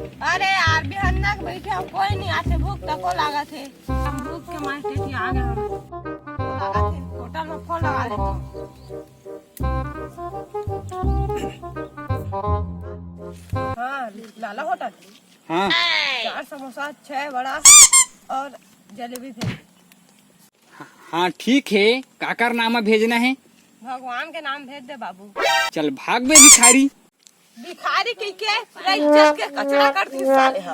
अरे यार बिहन्ना के बैठे हम कोई नहीं आते, भूख तको लगा थे। हम भूख के मारे टेटी आ गए, हम लगा थे होटल में फोन लगा लेते। हाँ लाला होटल। हाँ 4 समोसा 6 वड़ा और जलेबी थे। हाँ ठीक है, काकर नामा भेजना है। भगवान के नाम भेज दे बाबू। चल भाग बे भिखारी। भिखारी की के इज्जत के कचरा कर दी साले हा।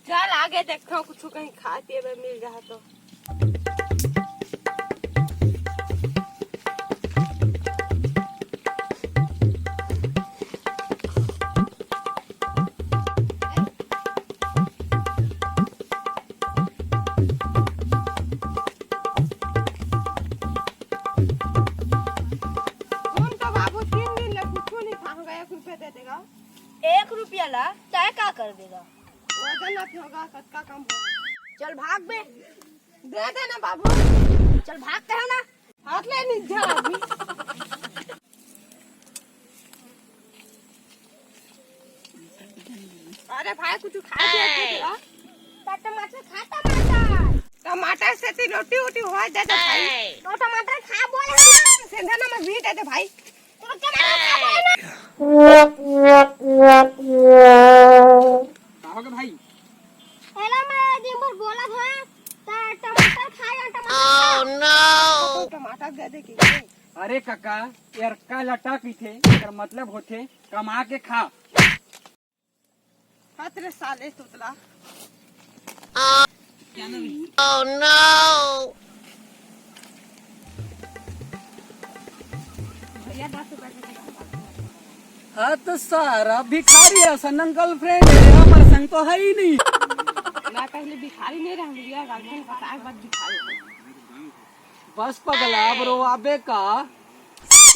चल आगे देखो कुछ कहीं खा पिए में मिल जाए तो। ₹1 ला तय का कर देगा? वजन ना होगा, कटका कम होगा। चल भाग बे। दे देना बाबू। चल भागते है ना। हाथ ले नहीं जा अभी। अरे भाई कुछ खा दिया टमाटर खा टमाटर। टमाटर से ती रोटी वोटी हो जाए तो भाई। तो टमाटर खा बोल हम। सेंधा नमक भी दे दे भाई। तो टमाटर खा बोल ना। होगा भाई। हेलो मैं दिन भर बोला था टमाटर खा या टमाटर। तो टमाटर दे दे की। अरे काका यार का लटक थे, एकर मतलब होते कमा के खा। हतरे साले तुतला। Oh no! भैया 10 रुपए दे दे। हाँ तो सारा भिखारी है, सनन गर्लफ्रेंड है, हमारे संग तो है ही नहीं। मैं पहले भिखारी नहीं रहा, लिया गर्लफ्रेंड का साग बाद भिखारी। बस पगला ब्रो आबे का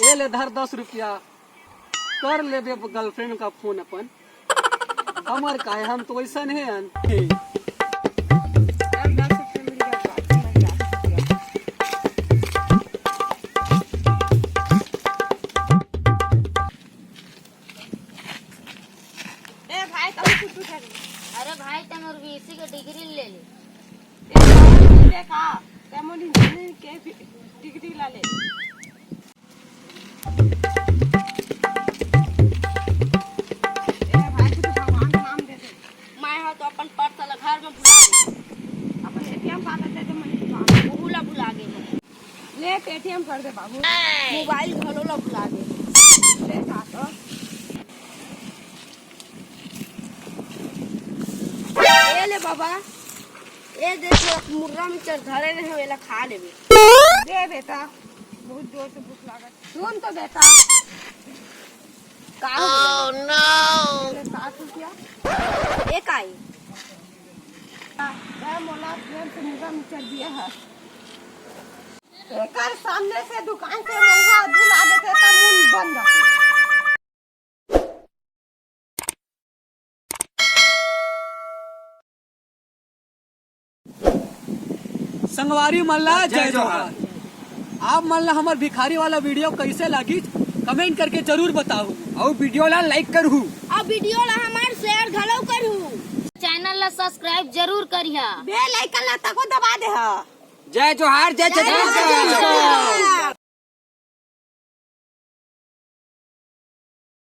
ये ले धर 10 रुपया कर ले बे गर्लफ्रेंड का फोन अपन। हमार का है, हम तो वैसा है। चल 10 रुपए मिल गया बाकी मैं जा सकती हूँ। ए भाई तुम कुछ कर। अरे भाई तुम और बीसी का डिग्री ले ले। देखा तेमन इंजीनियरिंग के डिग्री ला ले। ए भाई कुछ भगवान का नाम दे दे। मैं हो तो अपन पर्स वाला घर में भुला दे। अपन एटीएम कार्ड दे दे मनी भुला गए। ले एटीएम कर दे बाबू। मोबाइल घलोला भुला दे। ले का तो ये ले बाबा। ये देखो मुर्गा में चढ़ धरे नहीं वेला खा लेबे। दे बेटा, बहुत जोर से भूख लागत। सुन तो बेटा। का हो नो। 7 रुपया। एक आई। मैं मोला प्रेम से मुर्गा में चढ़ दिया है। एकर सामने से दुकान से मुर्गा धुला देते तब मुंह बंद रखे। संगवारी मल्ला जय जोहार। आप मल्ला हमार भिखारी वाला वीडियो कैसे लगी कमेंट करके जरूर बताओ और वीडियो ला लाइक करू और वीडियो ला हमार शेयर घलो करू। चैनल ला सब्सक्राइब जरूर करिया। बेल आइकन ला तको दबा दे हा। जय जोहार जय जय।